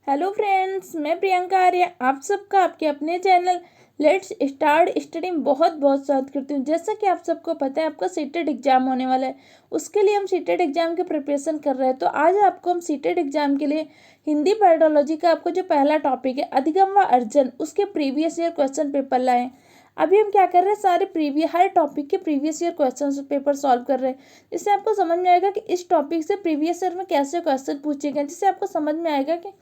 Hello friends, मैं प्रियंका आर्य आप सबका आपके अपने चैनल लेट्स स्टार्ट स्टडी में बहुत बहुत स्वागत करती हूँ। जैसा कि आप सबको पता है, आपका सीटेट एग्जाम होने वाला है। उसके लिए हम सीटेट एग्जाम की प्रिपरेशन कर रहे हैं। तो आज आपको हम सीटेट एग्जाम के लिए हिंदी पेडोलॉजी का आपको जो पहला टॉपिक है अधिगम व अर्जन, उसके प्रीवियस ईयर क्वेश्चन पेपर लाए हैं। अभी हम क्या कर रहे हैं, सारे हर टॉपिक के previous year question paper solve कर रहे हैं, जिससे आपको समझ में आएगा कि इस टॉपिक से प्रीवियस ईयर में कैसे क्वेश्चन पूछे गए, जिससे आपको समझ में आएगा कि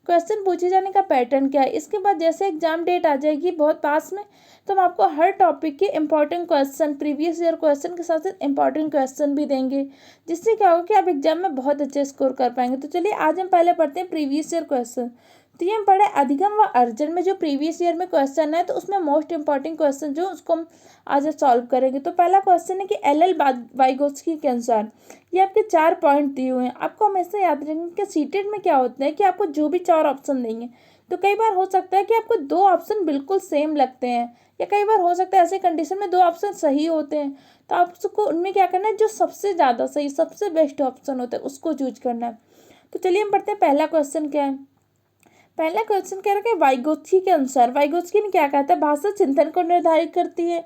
क्वेश्चन पूछे जाने का पैटर्न क्या है। इसके बाद जैसे एग्जाम डेट आ जाएगी बहुत पास में, तो हम आपको हर टॉपिक के important question, previous year question के साथ साथ इंपॉर्टेंट क्वेश्चन भी देंगे, जिससे क्या होगा कि आप एग्जाम में बहुत अच्छे स्कोर कर पाएंगे। तो चलिए आज हम पहले पढ़ते हैं प्रीवियस ईयर क्वेश्चन। तो ये हम पढ़े अधिगम व अर्जन में जो प्रीवियस ईयर में क्वेश्चन है, तो उसमें मोस्ट इंपॉर्टेंट क्वेश्चन जो उसको हम आज सॉल्व करेंगे। तो पहला क्वेश्चन है कि एल वाइगोत्स्की के अनुसार, ये आपके 4 पॉइंट दिए हुए हैं। आपको हमेशा याद रखेंगे कि सीटेट में क्या होता है कि आपको जो भी 4 ऑप्शन देंगे, तो कई बार हो सकता है कि आपको 2 ऑप्शन बिल्कुल सेम लगते हैं, या कई बार हो सकता है ऐसे कंडीशन में 2 ऑप्शन सही होते हैं। तो आप उसको उनमें क्या करना है, जो सबसे ज़्यादा सही, सबसे बेस्ट ऑप्शन होता है उसको चूज करना है। तो चलिए हम पढ़ते हैं पहला क्वेश्चन क्या है। पहला क्वेश्चन कह रहा है कि वाइगोत्स्की के अनुसार, वाइगोत्स्की ने क्या कहा था, भाषा चिंतन को निर्धारित करती है,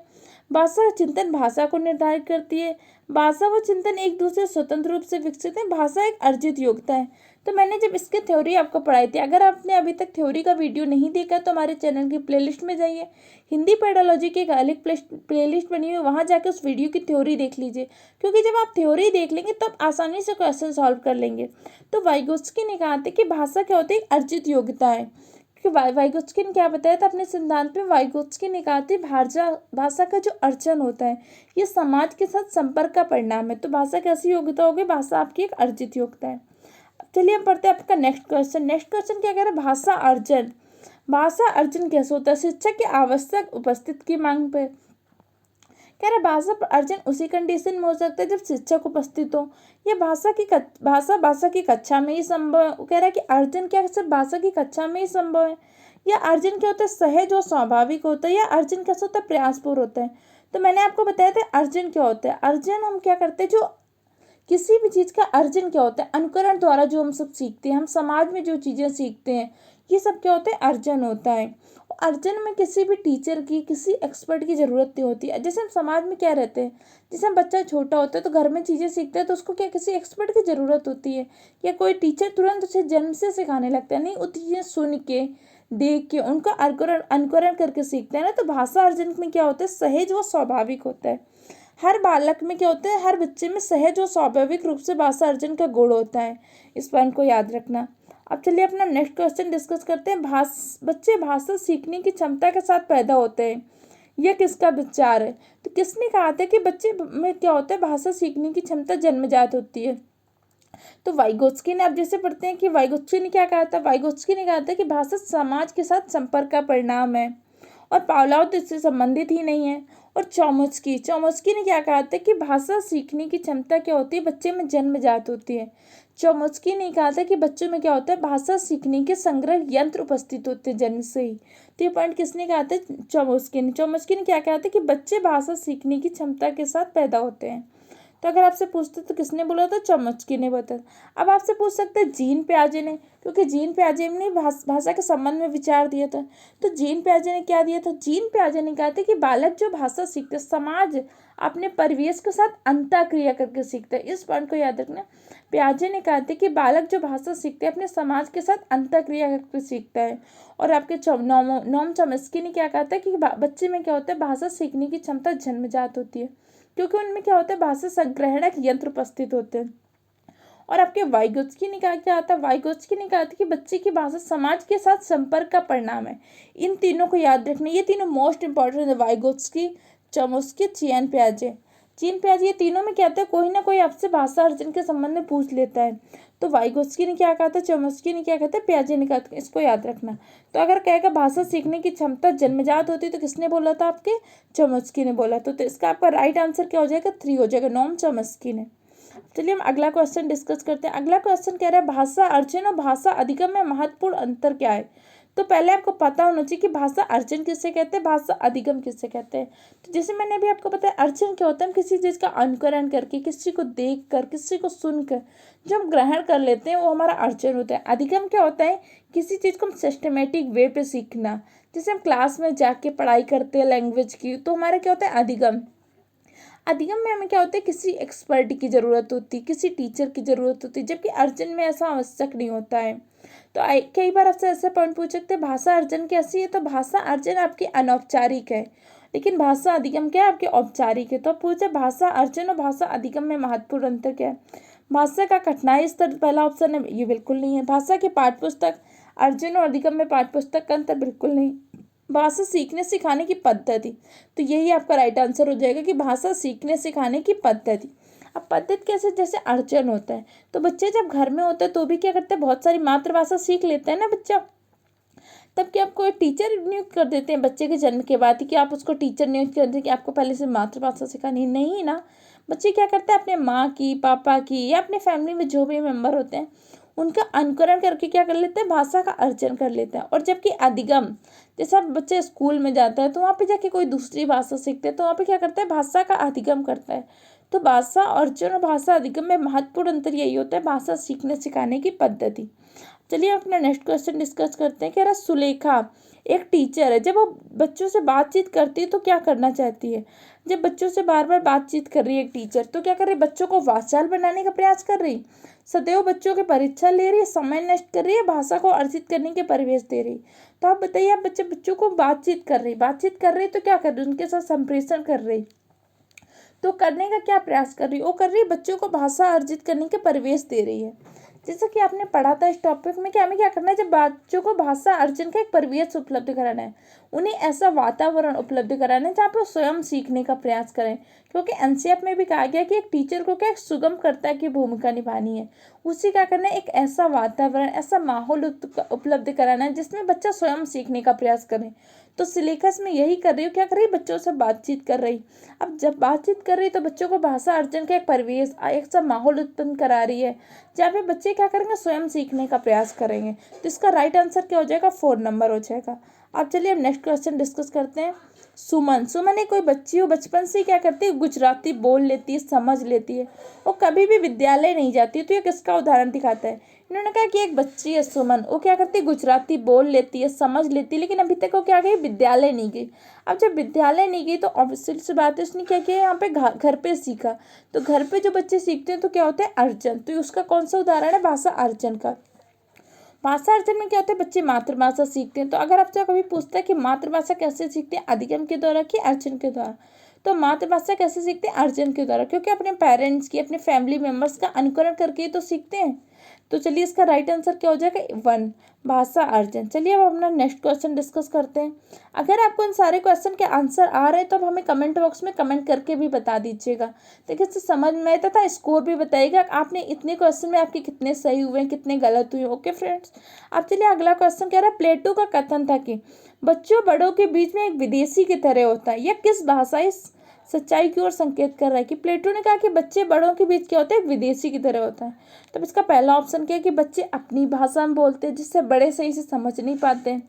भाषा चिंतन भाषा को निर्धारित करती है, भाषा व चिंतन एक दूसरे स्वतंत्र रूप से विकसित है, भाषा एक अर्जित योग्यता है। तो मैंने जब इसके थ्योरी आपको पढ़ाई थी, अगर आपने अभी तक थ्योरी का वीडियो नहीं देखा तो हमारे चैनल की प्लेलिस्ट में जाइए, हिंदी पेडोलॉजी की एक अलग प्लेलिस्ट बनी हुई है, वहाँ जाकर उस वीडियो की थ्योरी देख लीजिए, क्योंकि जब आप थ्योरी देख लेंगे तब आसानी से क्वेश्चन सॉल्व कर लेंगे। तो वाइगोत्स्की ने कहा था कि भाषा क्या होती है, अर्जित योग्यता है। क्योंकि वाइगोत्स्की ने क्या बताया था अपने सिद्धांत में, वाइगोत्स्की ने कहा था भाषा का जो अर्जन होता है ये समाज के साथ संपर्क का परिणाम है। तो भाषा कैसी योग्यता होगी, भाषा आपकी एक अर्जित योग्यता है। चलिए हम पढ़ते हैं आपका नेक्स्ट क्वेश्चन। नेक्स्ट क्वेश्चन क्या कह रहा है, भाषा अर्जन। भाषा अर्जन कैसे होता है, शिक्षक की आवश्यक उपस्थित की मांग पर। कह रहा भाषा अर्जन उसी कंडीशन में हो सकता है जब शिक्षक उपस्थित हो, या भाषा की कक्षा में ही संभव है। कह रहा है कि अर्जन क्या सिर्फ भाषा की कक्षा में ही संभव है, या अर्जन क्या होता है सहज और स्वाभाविक होता है, या अर्जन कैसा होता है प्रयासपूर्ण होता है। तो मैंने आपको बताया था अर्जन क्या होता है। अर्जन हम क्या करते हैं, जो किसी भी चीज़ का अर्जन क्या होता है, अनुकरण द्वारा जो हम सब सीखते हैं, हम समाज में जो चीज़ें सीखते हैं, ये सब क्या होता है, अर्जन होता है। अर्जन में किसी भी टीचर की, किसी एक्सपर्ट की ज़रूरत नहीं होती है। जैसे हम समाज में क्या रहते हैं, जैसे हम बच्चा छोटा होता है तो घर में चीज़ें सीखते हैं, तो उसको क्या किसी एक्सपर्ट की ज़रूरत होती है, या कोई टीचर तुरंत उसे जन्म से सिखाने लगता है, नहीं, वो चीज़ें सुन के, देख के, उनका अनुकरण अनुकरण करके सीखते हैं ना। तो भाषा अर्जन में क्या होता है, सहज व स्वाभाविक होता है। हर बालक में क्या होता है, हर बच्चे में सहज और स्वाभाविक रूप से भाषा अर्जन का गुण होता है। इस पॉइंट को याद रखना। अब चलिए अपना नेक्स्ट क्वेश्चन डिस्कस करते हैं। बच्चे भाषा सीखने की क्षमता के साथ पैदा होते हैं, यह किसका विचार है। तो किसने कहा था कि बच्चे में क्या होता है, भाषा सीखने की क्षमता जन्मजात होती है। तो वाइगोत्स्की ने, अब जैसे पढ़ते हैं कि वाइगोत्स्की ने क्या कहा था, वाइगोत्स्की ने कहा था कि भाषा समाज के साथ संपर्क का परिणाम है, और पावलोव तो इससे संबंधित ही नहीं है। और चोम्स्की ने क्या कहा था कि भाषा सीखने की क्षमता क्या होती है, बच्चे में जन्मजात होती है। चोम्स्की ने कहा था कि बच्चों में क्या होता है, भाषा सीखने के संग्रह यंत्र उपस्थित होते हैं जन्म से ही। तो ये पॉइंट किसने कहा था, चोम्स्की ने क्या कहा था कि बच्चे भाषा सीखने की क्षमता के साथ पैदा होते हैं। तो अगर आपसे पूछते तो किसने बोला था, चोम्स्की ने बोला। अब आपसे पूछ सकते हैं जीन पियाजे ने, क्योंकि जीन पियाजे ने भाषा के संबंध में विचार दिया था। तो जीन पियाजे ने क्या दिया था, जीन पियाजे ने कहा था कि बालक जो भाषा सीखते, समाज अपने परिवेश के साथ अंतःक्रिया करके सीखता है। इस पॉइंट को याद रखना। पियाजे ने कहा था कि बालक जो भाषा सीखते हैं अपने समाज के साथ अंतःक्रिया करके सीखता है। और आपके नोम चॉम्स्की ने क्या कहा था कि बच्चे में क्या होता है, भाषा सीखने की क्षमता जन्मजात होती है, क्योंकि उनमें क्या होता है, भाषा संग्रहणक यंत्र उपस्थित होते हैं। और आपके वाइगोत्स्की ने कहा क्या था, वाइगोत्स्की ने कहा था कि बच्चे की भाषा समाज के साथ संपर्क का परिणाम है। इन तीनों को याद रखना, ये तीनों मोस्ट इंपॉर्टेंट है, वाइगोत्स्की, चोम्स्की, जीन पियाजे। ये तीनों में क्या होता है, कोई ना कोई आपसे भाषा अर्जन के संबंध में पूछ लेता है। तो वाइगोत्स्की ने क्या कहा था, चोम्स्की ने क्या कहा था, पियाजे ने कहा था, इसको याद रखना। तो अगर कहेगा भाषा सीखने की क्षमता जन्मजात होती है, तो किसने बोला था, आपके चोम्स्की ने बोला। तो इसका आपका राइट आंसर क्या हो जाएगा, 3 हो जाएगा, नोम चॉम्स्की ने। चलिए हम अगला क्वेश्चन डिस्कस करते हैं। अगला क्वेश्चन कह रहा है भाषा अर्जन और भाषा अधिगम में महत्वपूर्ण अंतर क्या है। तो पहले आपको पता होना चाहिए कि भाषा अर्जन किससे कहते हैं, भाषा अधिगम किससे कहते हैं। तो जैसे मैंने अभी आपको बताया, अर्जन क्या होता है, हम किसी चीज़ का अनुकरण करके, किसी को देख कर, किसी को सुनकर जो हम ग्रहण कर लेते हैं वो हमारा अर्जन होता है। अधिगम क्या होता है, किसी चीज़ को हम सिस्टमेटिक वे पे सीखना। जैसे हम क्लास में जाके पढ़ाई करते हैं लैंग्वेज की, तो हमारा क्या होता है अधिगम। अधिगम में हमें क्या होता है, किसी एक्सपर्ट की ज़रूरत होती है, किसी टीचर की ज़रूरत होती है, जबकि अर्जन में ऐसा आवश्यक नहीं होता है। तो कई बार आपसे ऐसे पॉइंट पूछ सकते हैं, भाषा अर्जन कैसी है, तो भाषा अर्जन आपकी अनौपचारिक है, लेकिन भाषा अधिगम क्या है, आपकी औपचारिक है। तो आप पूछे भाषा अर्जन और भाषा अधिगम में महत्वपूर्ण अंतर क्या है। भाषा का कठिनाई स्तर, पहला ऑप्शन है, ये बिल्कुल नहीं है। भाषा की पाठ्यपुस्तक, अर्जन और अधिगम में पाठ्यपुस्तक का अंतर बिल्कुल नहीं। भाषा सीखने सिखाने की पद्धति, तो यही आपका राइट आंसर हो जाएगा कि भाषा सीखने सिखाने की पद्धति। अब पद्धति कैसे, जैसे अर्जन होता है, तो बच्चे जब घर में होते हैं तो भी क्या करते हैं, बहुत सारी मातृभाषा सीख लेते हैं ना बच्चा। तब क्या आपको एक टीचर नियुक्त कर देते हैं बच्चे के जन्म के बाद कि आप उसको टीचर नियुक्त कर दें कि आपको पहले से मातृभाषा सिखानी, नहीं ना। बच्चे क्या करते हैं, अपने माँ की, पापा की, या अपने फैमिली में जो भी मेंबर होते हैं उनका अनुकरण करके क्या कर लेते हैं, भाषा का अर्जन कर लेते हैं। और जबकि अधिगम, जैसे अब बच्चे स्कूल में जाता है तो वहाँ पे जाके कोई दूसरी भाषा सीखते हैं, तो वहाँ पे क्या करता है, भाषा का अधिगम करता है। तो भाषा अर्जन और भाषा अधिगम में महत्वपूर्ण अंतर यही होता है, भाषा सीखने सिखाने की पद्धति। चलिए अपना नेक्स्ट क्वेश्चन डिस्कस करते हैं। कह रहा सुलेखा एक टीचर है, जब वो बच्चों से बातचीत करती है तो क्या करना चाहती है। जब बच्चों से बार बार बातचीत कर रही है एक टीचर, तो क्या कर रही है, बच्चों को वाचाल बनाने का प्रयास कर रही, सदैव बच्चों की परीक्षा ले रही है, समय नष्ट कर रही है, भाषा को अर्जित करने के परिवेश दे रही। तो आप बताइए, आप बच्चों को बातचीत कर रही तो क्या कर रही, उनके साथ संप्रेषण कर रही, तो करने का क्या प्रयास कर रही, वो कर रही है बच्चों को भाषा अर्जित करने के परिवेश दे रही है। जैसा कि आपने पढ़ा था इस टॉपिक में कि हमें क्या करना है, जब बच्चों को भाषा अर्जन का एक परिवेश उपलब्ध कराना है, उन्हें ऐसा वातावरण उपलब्ध कराना है जहाँ पर स्वयं सीखने का प्रयास करें। क्योंकि एनसीएफ में भी कहा गया कि एक टीचर को क्या एक सुगमकर्ता की भूमिका निभानी है, उसी क्या करना है, एक ऐसा वातावरण, ऐसा माहौल उपलब्ध कराना है जिसमें बच्चा स्वयं सीखने का प्रयास करे। तो सिलेबस में यही कर रही हूँ, क्या कर रही, बच्चों से बातचीत कर रही। अब जब बातचीत कर रही तो बच्चों को भाषा अर्जन का एक परिवेश, एक सा माहौल उत्पन्न करा रही है जहाँ पे बच्चे क्या करेंगे, स्वयं सीखने का प्रयास करेंगे। तो इसका राइट आंसर क्या हो जाएगा, 4 नंबर हो जाएगा। अब चलिए हम नेक्स्ट क्वेश्चन डिस्कस करते हैं। सुमन एक कोई बच्ची हो, बचपन से क्या करती है, गुजराती बोल लेती है, समझ लेती है, वो कभी भी विद्यालय नहीं जाती है। तो ये किसका उदाहरण दिखाता है। इन्होंने कहा कि एक बच्ची है सुमन, वो क्या करती है, गुजराती बोल लेती है, समझ लेती है, लेकिन अभी तक वो क्या गई, विद्यालय नहीं गई। अब जब विद्यालय नहीं गई तो ऑब्वियसली सी बात है, उसने क्या किया, यहाँ पे घर पे सीखा। तो घर पे जो बच्चे सीखते हैं तो क्या होता है, अर्जन। तो उसका कौन सा उदाहरण है, भाषा अर्जन का। भाषा अर्जन में क्या होता है, बच्चे मातृभाषा सीखते हैं। तो अगर आपसे कभी पूछता है कि मातृभाषा कैसे सीखते हैं, अधिगम के द्वारा कि अर्जन के द्वारा, तो मातृभाषा कैसे सीखते हैं, अर्जन के द्वारा, क्योंकि अपने पेरेंट्स की, अपने फैमिली मेम्बर्स का अनुकरण करके ही तो सीखते हैं। तो चलिए इसका राइट आंसर क्या हो जाएगा, 1, भाषा अर्जन। चलिए अब अपना नेक्स्ट क्वेश्चन डिस्कस करते हैं। अगर आपको इन सारे क्वेश्चन के आंसर आ रहे हैं तो आप हमें कमेंट बॉक्स में कमेंट करके भी बता दीजिएगा, देखिए इससे समझ में आए, तथा स्कोर भी बताइएगा आपने इतने क्वेश्चन में आपके कितने सही हुए हैं, कितने गलत हुए। ओके फ्रेंड्स, अब चलिए अगला क्वेश्चन कह रहा है, प्लेटो का कथन था कि बच्चों बड़ों के बीच में एक विदेशी की तरह होता है, यह किस भाषाई सच्चाई की ओर संकेत कर रहा है। कि प्लेटो ने कहा कि बच्चे बड़ों के बीच क्या होता है, एक विदेशी की तरह होता है। तब इसका पहला ऑप्शन क्या है कि बच्चे अपनी भाषा में बोलते हैं जिससे बड़े सही से समझ नहीं पाते हैं।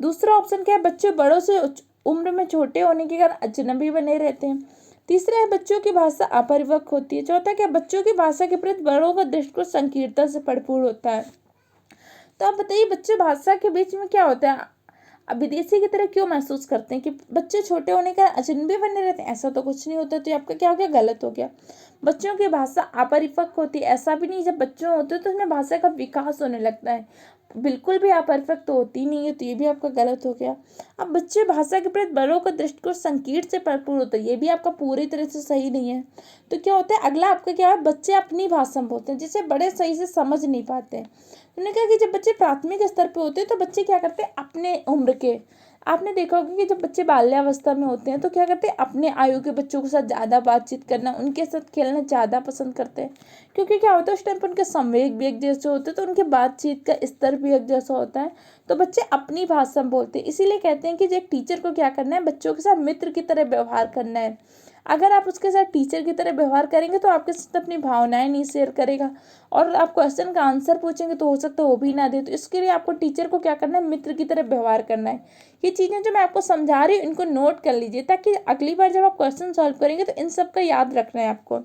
दूसरा ऑप्शन क्या है, बच्चे बड़ों से उम्र में छोटे होने के कारण अजनबी बने रहते हैं। तीसरा है, बच्चों की भाषा अपरिपक्व होती है। चौथा क्या, बच्चों की भाषा के प्रति बड़ों का दृष्टिकोण संकीर्णता से भरपूर होता है। तो आप बताइए, बच्चे भाषा के बीच में क्या होता है, अब विदेशी की तरह क्यों महसूस करते हैं। कि बच्चे छोटे होने का अजनबी बने रहते हैं, ऐसा तो कुछ नहीं होता। तो ये आपका क्या हो गया, गलत हो गया। बच्चों की भाषा अपरिपक्व होती है, ऐसा भी नहीं, जब बच्चे होते हैं तो उसमें भाषा का विकास होने लगता है, बिल्कुल भी अपरिपक्व तो होती नहीं है। तो ये भी आपका गलत हो गया। अब बच्चे भाषा के प्रति बड़ों का दृष्टिकोण संकीर्ण से भरपूर होता है, ये भी आपका पूरी तरह से सही नहीं है। तो क्या होता है, अगला आपका क्या है, बच्चे अपनी भाषा में बोलते हैं जिसे बड़े सही से समझ नहीं पाते हैं। उन्होंने कहा कि जब बच्चे प्राथमिक स्तर पे होते हैं तो बच्चे क्या करते हैं, अपने उम्र के, आपने देखा होगा कि जब बच्चे बाल्यावस्था में होते हैं तो क्या करते हैं, अपने आयु के बच्चों के साथ ज़्यादा बातचीत करना, उनके साथ खेलना ज़्यादा पसंद करते हैं। क्योंकि क्या होता है, उस टाइम पर उनके संवेग भी एक जैसे होते हैं, तो उनके बातचीत का स्तर भी एक जैसा होता है। तो बच्चे अपनी भाषा में बोलते हैं, इसीलिए कहते हैं कि जो एक टीचर को क्या करना है, बच्चों के साथ मित्र की तरह व्यवहार करना है। अगर आप उसके साथ टीचर की तरह व्यवहार करेंगे तो आपके साथ अपनी भावनाएं नहीं शेयर करेगा, और आप क्वेश्चन का आंसर पूछेंगे तो हो सकता है वो भी ना दे। तो इसके लिए आपको टीचर को क्या करना है, मित्र की तरह व्यवहार करना है। ये चीज़ें जो मैं आपको समझा रही हूँ इनको नोट कर लीजिए, ताकि अगली बार जब आप क्वेश्चन सॉल्व करेंगे तो इन सब का याद रखना है आपको।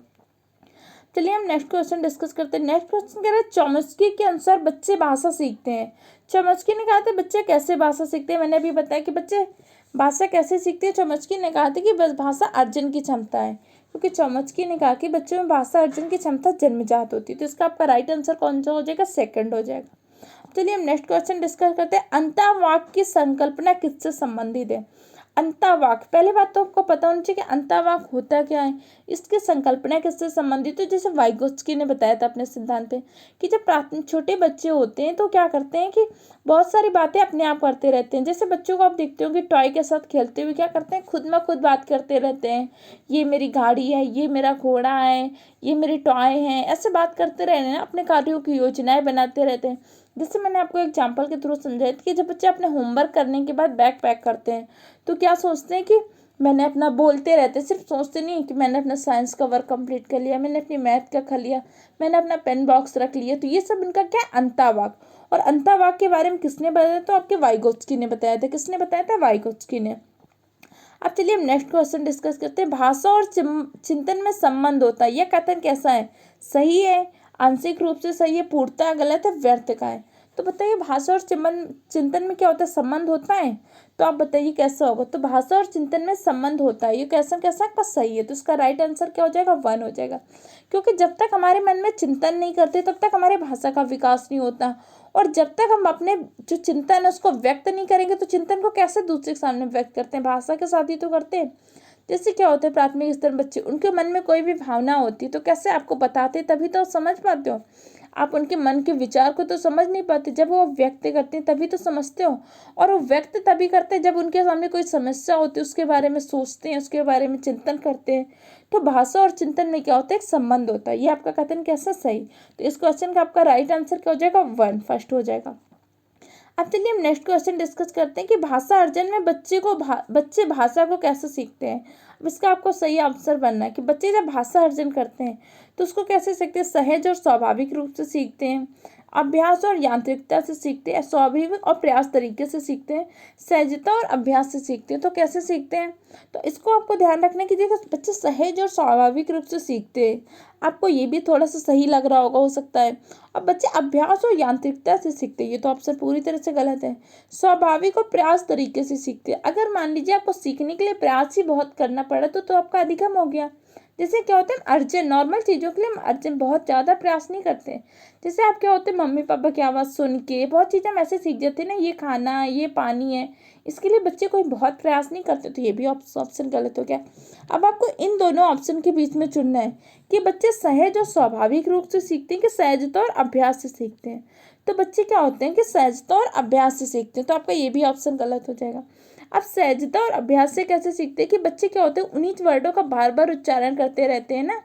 चलिए हम नेक्स्ट क्वेश्चन डिस्कस करते हैं। नेक्स्ट क्वेश्चन कह रहा है चॉम्स्की के अनुसार बच्चे भाषा सीखते हैं। चॉम्स्की ने कहा था बच्चे कैसे भाषा सीखते हैं। मैंने अभी बताया कि बच्चे भाषा कैसे सीखते हैं। चॉम्स्की ने कहा था कि बस भाषा अर्जन की क्षमता है, क्योंकि चॉम्स्की ने कहा कि बच्चों में भाषा अर्जन की क्षमता जन्मजात होती है। तो इसका आपका राइट आंसर कौन सा हो जाएगा, सेकंड हो जाएगा। चलिए हम नेक्स्ट क्वेश्चन डिस्कस करते हैं। अंतःवाक्य की संकल्पना किससे संबंधित है। अंतःवाक्य, पहले बात तो आपको पता होनी चाहिए कि अंतःवाक्य होता क्या है, इसकी संकल्पना किससे संबंधित है। जैसे वाइगोत्स्की ने बताया था अपने सिद्धांत पे कि जब छोटे बच्चे होते हैं तो क्या करते हैं कि बहुत सारी बातें अपने आप करते रहते हैं। जैसे बच्चों को आप देखते हो कि टॉय के साथ खेलते हुए क्या करते हैं, खुद में खुद बात करते रहते हैं, ये मेरी गाड़ी है, ये मेरा घोड़ा है, ये मेरी टॉय है, ऐसे बात करते रहते हैं, अपने कार्यों की योजनाएं बनाते रहते हैं। जैसे मैंने आपको एग्जाम्पल के थ्रू समझाया था कि जब बच्चे अपने होमवर्क करने के बाद बैग पैक करते हैं तो क्या सोचते हैं कि मैंने अपना, बोलते रहते, सिर्फ सोचते नहीं कि मैंने अपना साइंस का वर्क कंप्लीट कर लिया, मैंने अपनी मैथ का कर लिया, मैंने अपना पेन बॉक्स रख लिया। तो ये सब इनका क्या है, अंतःवाक्य। और अंतःवाक्य के बारे में किसने बताया, तो आपके वाइगोत्स्की ने बताया था। किसने बताया था, वाइगोत्स्की ने। अब चलिए हम नेक्स्ट क्वेश्चन डिस्कस करते हैं। भाषा और चिंतन में संबंध होता है, यह कथन कैसा है, सही है, आंशिक रूप से सही है, पूर्णतः गलत है, व्यर्थ का है। तो बताइए भाषा और चिंतन में क्या होता है, संबंध होता है। तो आप बताइए कैसा होगा। तो भाषा और चिंतन में संबंध होता है, ये कैसा कैसा आपका सही है। तो इसका राइट आंसर क्या हो जाएगा, 1 हो जाएगा। क्योंकि जब तक हमारे मन में चिंतन नहीं करते तब तक हमारे भाषा का विकास नहीं होता, और जब तक हम अपने जो चिंतन है उसको व्यक्त नहीं करेंगे तो चिंतन को कैसे दूसरे के सामने व्यक्त करते हैं, भाषा के साथ ही तो करते हैं। जैसे क्या होता है, प्राथमिक स्तर बच्चे, उनके मन में कोई भी भावना होती है तो कैसे आपको बताते, तभी तो समझ पाते हो। आप उनके मन के विचार को तो समझ नहीं पाते, जब वो व्यक्त करते हैं तभी तो समझते हो। और वो व्यक्त तभी करते हैं जब उनके सामने कोई समस्या होती है, उसके बारे में सोचते हैं, उसके बारे में चिंतन करते हैं। तो भाषा और चिंतन में क्या होता है, एक संबंध होता है। ये आपका कथन कैसा सही। तो इस क्वेश्चन का आपका राइट आंसर क्या हो जाएगा, 1 फर्स्ट हो जाएगा। अब चलिए हम नेक्स्ट क्वेश्चन डिस्कस करते हैं कि भाषा अर्जन में बच्चे भाषा को कैसे सीखते हैं। अब इसका आपको सही आंसर बनना है कि बच्चे जब भाषा अर्जन करते हैं तो उसको कैसे सीखते हैं, सहज और स्वाभाविक रूप से सीखते हैं, अभ्यास और यांत्रिकता से सीखते हैं, स्वाभाविक और प्रयास तरीके से सीखते हैं, सहजता और अभ्यास से सीखते हैं। तो कैसे सीखते हैं, तो इसको आपको ध्यान रखना कि देखो बच्चे सहज और स्वाभाविक रूप से सीखते हैं। आपको ये भी थोड़ा सा सही लग रहा होगा, हो सकता है। अब बच्चे अभ्यास और यांत्रिकता से सीखते हैं, ये तो ऑप्शन पूरी तरह से गलत है। स्वाभाविक और प्रयास तरीके से सीखते हैं। अगर मान लीजिए आपको सीखने के लिए प्रयास ही बहुत करना पड़ा तो आपका अधिगम हो गया। जैसे क्या होता है, अर्जन, नॉर्मल चीज़ों के लिए हम अर्जन बहुत ज़्यादा प्रयास नहीं करते। जैसे आप क्या होते हैं, मम्मी पापा की आवाज़ सुन के बहुत चीज़ें हम ऐसे सीख जाते हैं ना, ये खाना, ये पानी है, इसके लिए बच्चे कोई बहुत प्रयास नहीं करते। तो ये भी ऑप्शन गलत हो गया। अब आपको इन दोनों ऑप्शन के बीच में चुनना है कि बच्चे सहज और स्वाभाविक रूप से सीखते हैं कि सहजता और अभ्यास से सीखते हैं। तो बच्चे क्या होते हैं कि सहजता और अभ्यास से सीखते हैं। तो आपका ये भी ऑप्शन गलत हो जाएगा। अब सहजता और अभ्यास से कैसे सीखते हैं कि बच्चे क्या होते हैं, उन्हीं वर्डों का बार बार उच्चारण करते रहते हैं ना,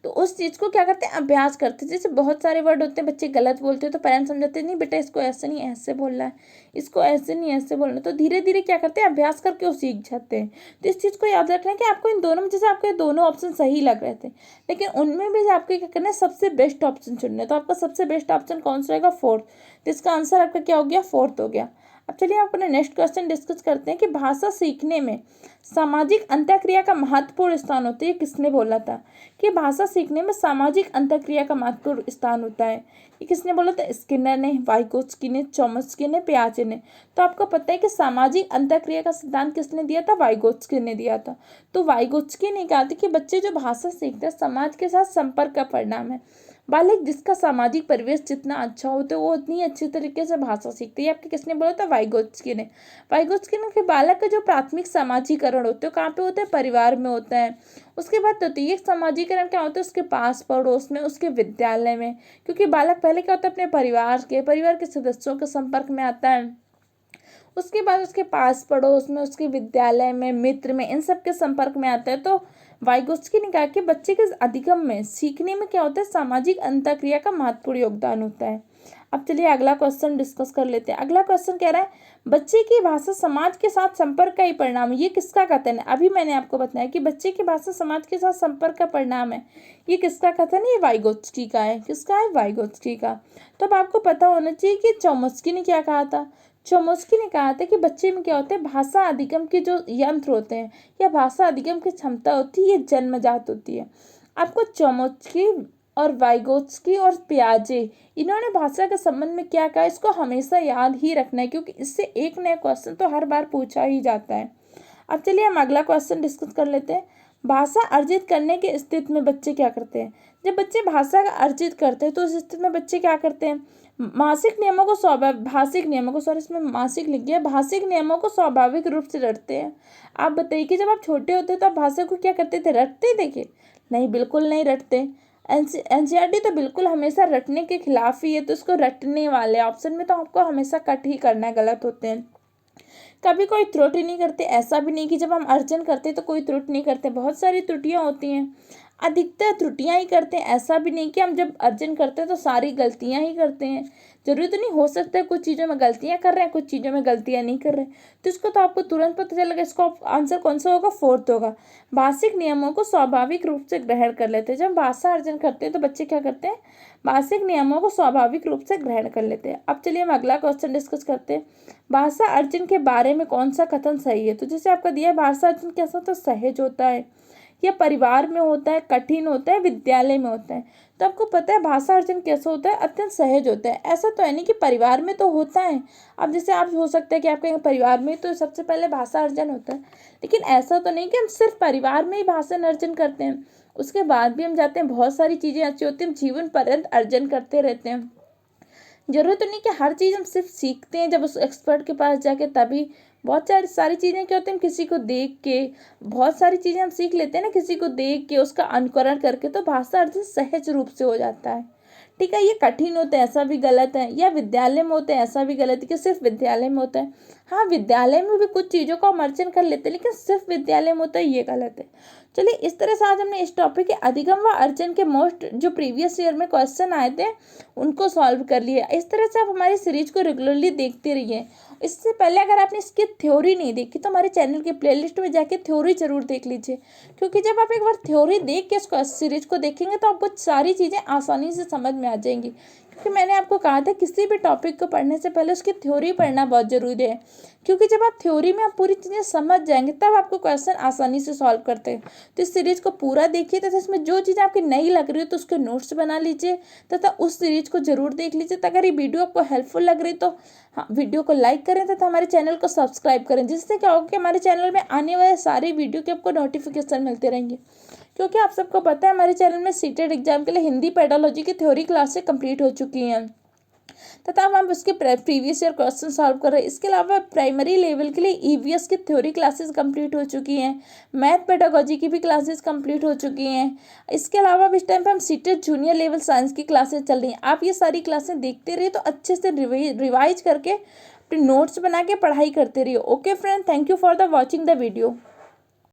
तो उस चीज़ को क्या करते हैं, अभ्यास करते हैं। जैसे बहुत सारे वर्ड होते हैं बच्चे गलत बोलते हैं तो पेरेंट्स समझाते हैं, नहीं बेटा इसको ऐसे नहीं ऐसे बोलना है, इसको ऐसे नहीं ऐसे बोलना है। तो धीरे धीरे क्या करते हैं, अभ्यास करके वो सीख जाते हैं। तो इस चीज़ को याद रखना है कि आपको इन दोनों में, जैसे आपको ये दोनों ऑप्शन सही लग रहे थे लेकिन उनमें भी आपको क्या करना है, सबसे बेस्ट ऑप्शन चुनना है। तो आपका सबसे बेस्ट ऑप्शन कौन सा रहेगा, 4th। तो इसका आंसर आपका क्या हो गया, 4th हो गया। अब चलिए आप अपना नेक्स्ट क्वेश्चन डिस्कस करते हैं कि भाषा सीखने में सामाजिक अंतःक्रिया का महत्वपूर्ण स्थान होता है। ये किसने बोला था कि भाषा सीखने में सामाजिक अंतःक्रिया का महत्वपूर्ण स्थान होता है। ये किसने बोला था, स्किनर ने, वाइगोत्स्की ने, चॉम्स्की ने, पियाजे ने। तो आपको पता है कि सामाजिक अंतःक्रिया का सिद्धांत किसने दिया था, वाइगोत्स्की ने दिया था। तो वाइगोत्स्की ने कहा था कि बच्चे जो भाषा सीखते हैं समाज के साथ संपर्क का परिणाम है। बालक जिसका सामाजिक परिवेश जितना अच्छा होता है वो उतनी अच्छी तरीके से भाषा सीखते हैं। आपके किसने बोला था, वाइगोत्स्की ने। वाइगोत्स्की ने कि बालक का जो प्राथमिक सामाजिकरण होता है कहाँ पे होता है, परिवार में होता है। उसके बाद द्वितीयक सामाजिकरण क्या होता है, उसके पास पड़ोस में, उसके विद्यालय में। क्योंकि बालक पहले क्या होता है, अपने परिवार के सदस्यों के संपर्क में आता है, उसके बाद उसके पास पड़ोस में, उसके विद्यालय में, मित्र में, इन सब के संपर्क में आता है। तो वाइगोत्स्की ने कहा कि बच्चे के अधिगम में, सीखने में क्या होता है, सामाजिक अंतःक्रिया का महत्वपूर्ण योगदान होता है। अब चलिए अगला क्वेश्चन डिस्कस कर लेते हैं। अगला क्वेश्चन कह रहा है बच्चे की भाषा समाज के साथ संपर्क का ही परिणाम है। ये किसका कथन है? अभी मैंने आपको बताया कि बच्चे की भाषा समाज के साथ संपर्क का परिणाम है। ये किसका कथन है? ये वाइगोत्स्की का है। किसका है? वाइगोत्स्की का। तो अब आपको पता होना चाहिए कि चोम्स्की ने क्या कहा था। चोम्स्की ने कहा था कि बच्चे में क्या होता है, भाषा अधिगम के जो यंत्र होते हैं या भाषा अधिगम की क्षमता होती है, ये जन्मजात होती है। आपको चोम्स्की और वाइगोत्स्की और पियाजे, इन्होंने भाषा के संबंध में क्या कहा, इसको हमेशा याद ही रखना है, क्योंकि इससे एक नया क्वेश्चन तो हर बार पूछा ही जाता है। अब चलिए हम अगला क्वेश्चन डिस्कस कर लेते हैं। भाषा अर्जित करने के स्थिति में बच्चे क्या करते हैं? जब बच्चे भाषा का अर्जित करते हैं तो उस स्थिति में बच्चे क्या करते हैं? भाषिक नियमों को स्वाभाविक रूप से रटते हैं। आप बताइए कि जब आप छोटे होते तो आप भाषा को क्या करते थे? रटते थे? नहीं, बिल्कुल नहीं रटते। एनसीईआरटी तो बिल्कुल हमेशा रटने के खिलाफ ही है, तो इसको रटने वाले ऑप्शन में तो आपको हमेशा कट ही करना है, गलत होते हैं। कभी कोई त्रुटि नहीं करते, ऐसा भी नहीं कि जब हम अर्जन करते तो कोई त्रुटि नहीं करते, बहुत सारी त्रुटियां होती हैं। अधिकतर त्रुटियां ही करते हैं, ऐसा भी नहीं कि हम जब अर्जन करते हैं तो सारी गलतियां ही करते हैं। जरूरी तो नहीं, हो सकता है कुछ चीज़ों में गलतियां कर रहे हैं, कुछ चीज़ों में गलतियां नहीं कर रहे, तो इसको तो आपको तुरंत पता चलेगा। इसका आंसर कौन सा होगा? फोर्थ होगा। भाषिक नियमों को स्वाभाविक रूप से ग्रहण कर लेते हैं। जब भाषा अर्जन करते हैं तो बच्चे क्या करते हैं? भाषिक नियमों को स्वाभाविक रूप से ग्रहण कर लेते हैं। अब चलिए हम अगला क्वेश्चन डिस्कस करते हैं। भाषा अर्जन के बारे में कौन सा कथन सही है? तो जैसे आपका दिया है, भाषा अर्जन कैसा होता है? सहज होता है, या परिवार में होता है, कठिन होता है, विद्यालय में होता है। तो आपको पता है भाषा अर्जन कैसा होता है? अत्यंत सहज होता है। ऐसा तो है नहीं कि परिवार में तो होता है। अब जैसे आप हो सकता है कि आपके परिवार में तो सबसे पहले भाषा अर्जन होता है, लेकिन ऐसा तो नहीं कि हम सिर्फ परिवार में ही भाषा अर्जन करते हैं, उसके बाद भी हम जाते हैं, बहुत सारी चीज़ें अच्छी होती हैं, हम जीवन पर्यंत अर्जन करते रहते हैं। जरूरत तो नहीं कि हर चीज़ हम सिर्फ सीखते हैं जब उस एक्सपर्ट के पास जाके, तभी बहुत सारी चीज़ें क्या होती हैं, हम किसी को देख के बहुत सारी चीज़ें हम सीख लेते हैं ना, किसी को देख के उसका अनुकरण करके, तो भाषा अर्जन सहज रूप से हो जाता है। ठीक है, ये कठिन होता है, ऐसा भी गलत है, या विद्यालय में होता है, ऐसा भी गलत है कि सिर्फ विद्यालय में होता है। हाँ, विद्यालय में भी कुछ चीज़ों का हम अर्जन कर लेते हैं, लेकिन सिर्फ विद्यालय में होता है, ये गलत है। चलिए, इस तरह से आज हमने इस टॉपिक के अधिगम व अर्जन के मोस्ट जो प्रीवियस ईयर में क्वेश्चन आए थे उनको सॉल्व कर लिया। इस तरह से आप हमारी सीरीज को रेगुलरली देखते रहिए। इससे पहले अगर आपने इसकी थ्योरी नहीं देखी तो हमारे चैनल के प्लेलिस्ट में जाके थ्योरी जरूर देख लीजिए, क्योंकि जब आप एक बार थ्योरी देख के इसको सीरीज को देखेंगे तो आपको सारी चीज़ें आसानी से समझ में आ जाएंगी। क्योंकि मैंने आपको कहा था किसी भी टॉपिक को पढ़ने से पहले उसकी थ्योरी पढ़ना बहुत ज़रूरी है, क्योंकि जब आप थ्योरी में आप पूरी चीज़ें समझ जाएंगे तब आपको क्वेश्चन आसानी से सॉल्व करते हैं। तो इस सीरीज को पूरा देखिए तथा इसमें जो चीज़ें आपकी नई लग रही हो तो उसके नोट्स बना लीजिए तथा उस सीरीज को जरूर देख लीजिए। तो अगर ये वीडियो आपको हेल्पफुल लग रही तो हाँ, वीडियो को लाइक करें तथा हमारे चैनल को सब्सक्राइब करें, जिससे क्या होगा कि हमारे चैनल में आने वाले सारे वीडियो के आपको नोटिफिकेशन मिलते रहेंगे। क्योंकि आप सबको पता है हमारे चैनल में सीटेट एग्जाम के लिए हिंदी पेडोलॉजी की थ्योरी क्लासेस कंप्लीट हो चुकी हैं तथा अब हम उसके प्रीवियस ईयर क्वेश्चन सॉल्व कर रहे हैं। इसके अलावा प्राइमरी लेवल के लिए ईवीएस की थ्योरी क्लासेस कंप्लीट हो चुकी हैं, मैथ पेडागोजी की भी क्लासेस कंप्लीट हो चुकी हैं। इसके अलावा इस टाइम पे हम सीटेट जूनियर लेवल साइंस की क्लासेस चल रही हैं। आप ये सारी क्लासें देखते रहिए तो अच्छे से रिवाइज करके अपने नोट्स बना के पढ़ाई करते रहिए। Okay friend, thank you for the watching the video.